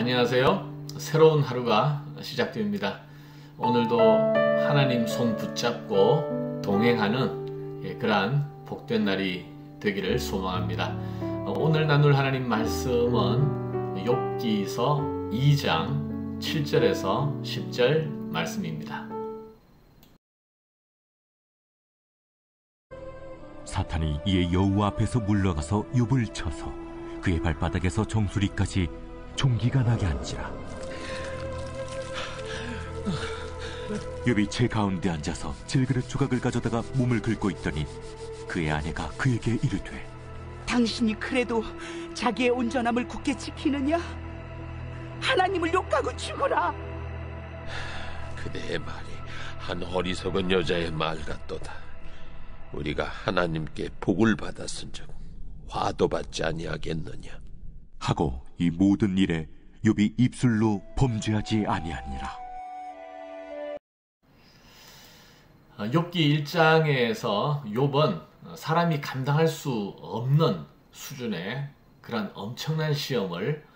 안녕하세요. 새로운 하루가 시작됩니다. 오늘도 하나님 손 붙잡고 동행하는 그러한 복된 날이 되기를 소망합니다. 오늘 나눌 하나님 말씀은 욥기서 2장 7절에서 10절 말씀입니다. 사탄이 이에 여호와 앞에서 물러가서 욥을 쳐서 그의 발바닥에서 정수리까지 종기가 나게 한지라. 욥이 제 가운데 앉아서 질그릇 조각을 가져다가 몸을 긁고 있더니 그의 아내가 그에게 이르되, 당신이 그래도 자기의 온전함을 굳게 지키느냐? 하나님을 욕하고 죽으라. 그대의 말이 한 어리석은 여자의 말 같도다. 우리가 하나님께 복을 받았은즉 화도 받지 아니하겠느냐 하고 이 모든 일에 욥이 입술로 범죄하지 아니하니라. 욥기 1장에서 욥은 사람이 감당할 수 없는 수준의 그런 엄청난 시험을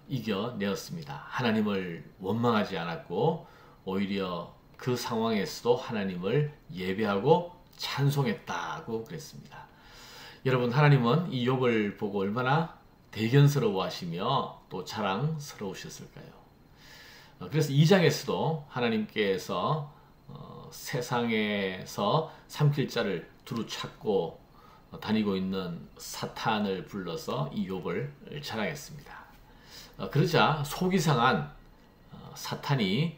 이겨내었습니다. 하나님을 원망하지 않았고 오히려 그 상황에서도 하나님을 예배하고 찬송했다고 그랬습니다. 여러분, 하나님은 이 욥을 보고 얼마나 대견스러워하시며 또 자랑스러우셨을까요? 그래서 2장에서도 하나님께서 세상에서 삼킬 자를 두루 찾고 다니고 있는 사탄을 불러서 이 욥을 자랑했습니다. 그러자 속이 상한 사탄이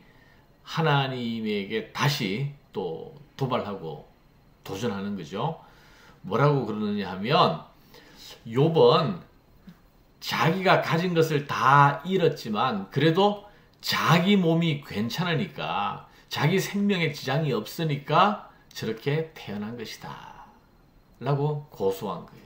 하나님에게 다시 또 도발하고 도전하는 거죠. 뭐라고 그러느냐 하면, 욥은 자기가 가진 것을 다 잃었지만 그래도 자기 몸이 괜찮으니까, 자기 생명에 지장이 없으니까 저렇게 태어난 것이다 라고 고소한 거예요.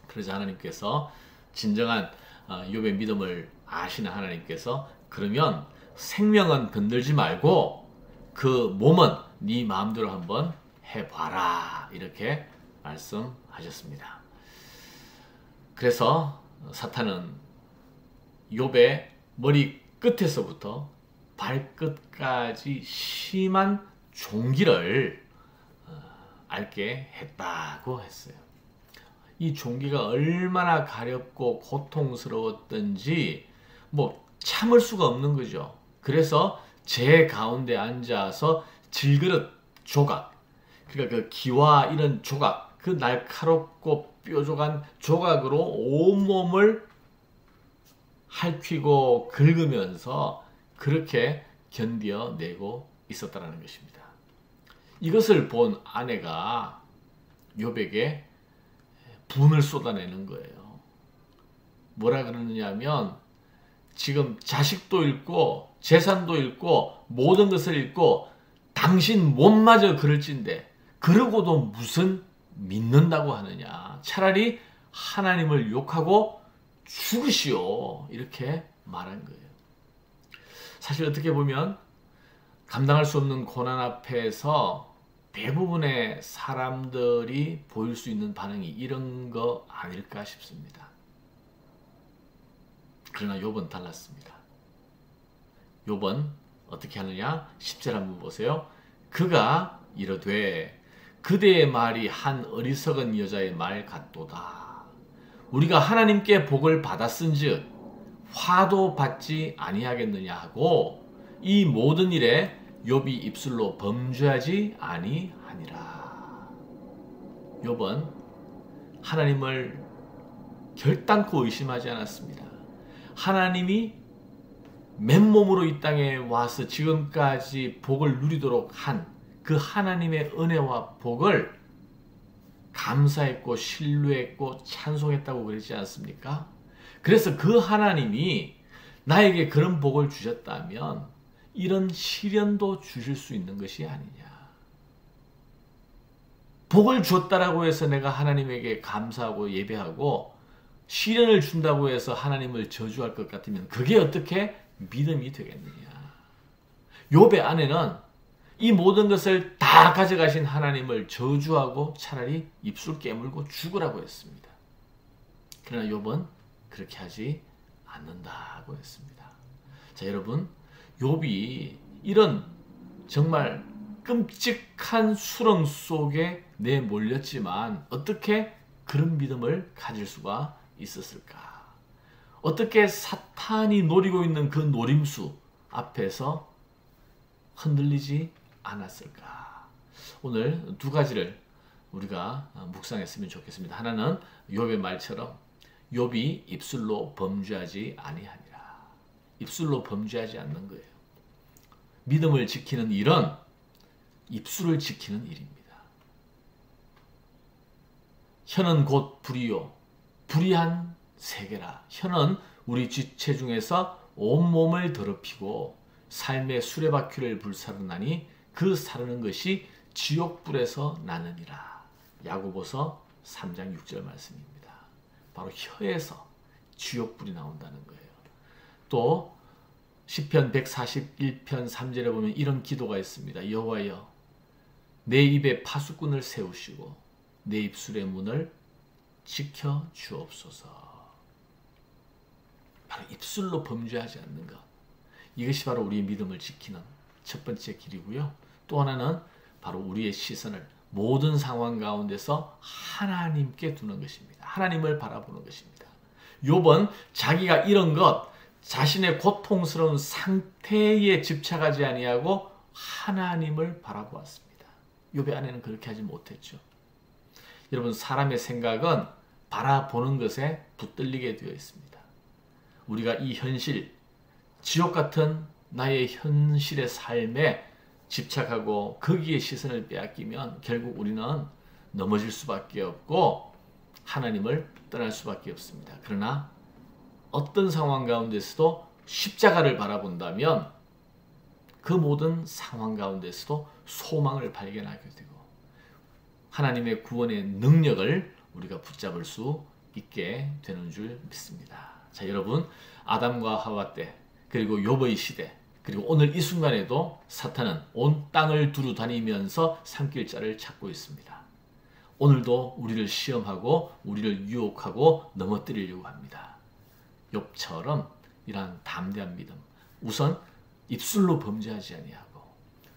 그러자 하나님께서, 진정한 욥의 믿음을 아시는 하나님께서, 그러면 생명은 건들지 말고 그 몸은 네 마음대로 한번 해봐라, 이렇게 말씀하셨습니다. 그래서 사탄은 욥의 머리 끝에서부터 발끝까지 심한 종기를 앓게 했다고 했어요. 이 종기가 얼마나 가렵고 고통스러웠던지 참을 수가 없는 거죠. 그래서 제 가운데 앉아서 질그릇 조각, 그러니까 그 기와 이런 조각, 그 날카롭고 뾰족한 조각으로 온몸을 핥히고 긁으면서 그렇게 견뎌내고 있었다는 것입니다. 이것을 본 아내가 욥에게 분을 쏟아내는 거예요. 뭐라 그러느냐 하면, 지금 자식도 잃고 재산도 잃고 모든 것을 잃고 당신 몸마저 그럴진데 그러고도 무슨 믿는다고 하느냐. 차라리 하나님을 욕하고 죽으시오, 이렇게 말한 거예요. 사실 어떻게 보면 감당할 수 없는 고난 앞에서 대부분의 사람들이 보일 수 있는 반응이 이런 거 아닐까 싶습니다. 그러나 욥은 달랐습니다. 욥은 어떻게 하느냐? 10절 한번 보세요. 그가 이르되, 그대의 말이 한 어리석은 여자의 말 같도다. 우리가 하나님께 복을 받았은즉 화도 받지 아니하겠느냐 하고 이 모든 일에 욥이 입술로 범죄하지 아니하니라. 욥은 하나님을 결단코 의심하지 않았습니다. 하나님이 맨몸으로 이 땅에 와서 지금까지 복을 누리도록 한 그 하나님의 은혜와 복을 감사했고 신뢰했고 찬송했다고 그러지 않습니까? 그래서 그 하나님이 나에게 그런 복을 주셨다면 이런 시련도 주실 수 있는 것이 아니냐. 복을 주었다라고 해서 내가 하나님에게 감사하고 예배하고 시련을 준다고 해서 하나님을 저주할 것 같으면 그게 어떻게 믿음이 되겠느냐. 욥의 아내는 이 모든 것을 다 가져가신 하나님을 저주하고 차라리 입술 깨물고 죽으라고 했습니다. 그러나 욥은 그렇게 하지 않는다고 했습니다. 자, 여러분, 욥이 이런 정말 끔찍한 수렁 속에 내몰렸지만 어떻게 그런 믿음을 가질 수가 있었을까? 어떻게 사탄이 노리고 있는 그 노림수 앞에서 흔들리지 않았을까? 오늘 두 가지를 우리가 묵상했으면 좋겠습니다. 하나는 욥의 말처럼 욥이 입술로 범죄하지 아니하니라. 입술로 범죄하지 않는 거예요. 믿음을 지키는 일은 입술을 지키는 일입니다. 혀는 곧 불이요 불의한 세계라. 혀는 우리 지체 중에서 온몸을 더럽히고 삶의 수레바퀴를 불사르나니 그 사르는 것이 지옥불에서 나느니라. 야고보서 3장 6절 말씀입니다. 바로 혀에서 지옥불이 나온다는 거예요. 또 시편 141편 3절에 보면 이런 기도가 있습니다. 여호와여, 내 입에 파수꾼을 세우시고 내 입술의 문을 지켜 주옵소서. 바로 입술로 범죄하지 않는 것. 이것이 바로 우리의 믿음을 지키는 첫 번째 길이고요. 또 하나는 바로 우리의 시선을 모든 상황 가운데서 하나님께 두는 것입니다. 하나님을 바라보는 것입니다. 욥은 자기가 이런 것, 자신의 고통스러운 상태에 집착하지 아니하고 하나님을 바라보았습니다. 욥의 아내는 그렇게 하지 못했죠. 여러분, 사람의 생각은 바라보는 것에 붙들리게 되어 있습니다. 우리가 이 현실, 지옥 같은 나의 현실의 삶에 집착하고 거기에 시선을 빼앗기면 결국 우리는 넘어질 수밖에 없고 하나님을 떠날 수밖에 없습니다. 그러나 어떤 상황 가운데서도 십자가를 바라본다면 그 모든 상황 가운데서도 소망을 발견하게 되고 하나님의 구원의 능력을 우리가 붙잡을 수 있게 되는 줄 믿습니다. 자, 여러분, 아담과 하와 때 그리고 욥의 시대 그리고 오늘 이 순간에도 사탄은 온 땅을 두루 다니면서 삼킬 자를 찾고 있습니다. 오늘도 우리를 시험하고 우리를 유혹하고 넘어뜨리려고 합니다. 욥처럼 이러한 담대한 믿음, 우선 입술로 범죄하지 아니하고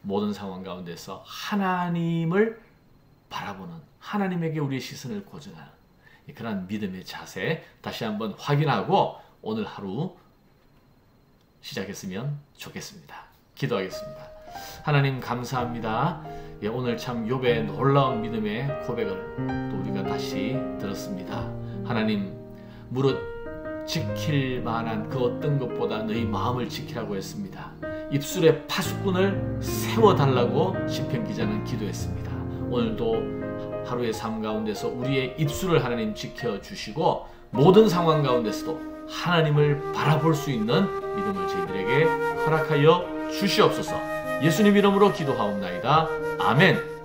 모든 상황 가운데서 하나님을 바라보는, 하나님에게 우리의 시선을 고정하는 그런 믿음의 자세 다시 한번 확인하고 오늘 하루 시작했으면 좋겠습니다. 기도하겠습니다. 하나님 감사합니다. 예, 오늘 참 욥의 놀라운 믿음의 고백을 또 우리가 다시 들었습니다. 하나님, 무릇 지킬 만한 그 어떤 것보다 너희 마음을 지키라고 했습니다. 입술에 파수꾼을 세워달라고 시편 기자는 기도했습니다. 오늘도 하루의 삶 가운데서 우리의 입술을 하나님 지켜주시고 모든 상황 가운데서도 하나님을 바라볼 수 있는 믿음을 저희들에게 허락하여 주시옵소서. 예수님 이름으로 기도하옵나이다. 아멘.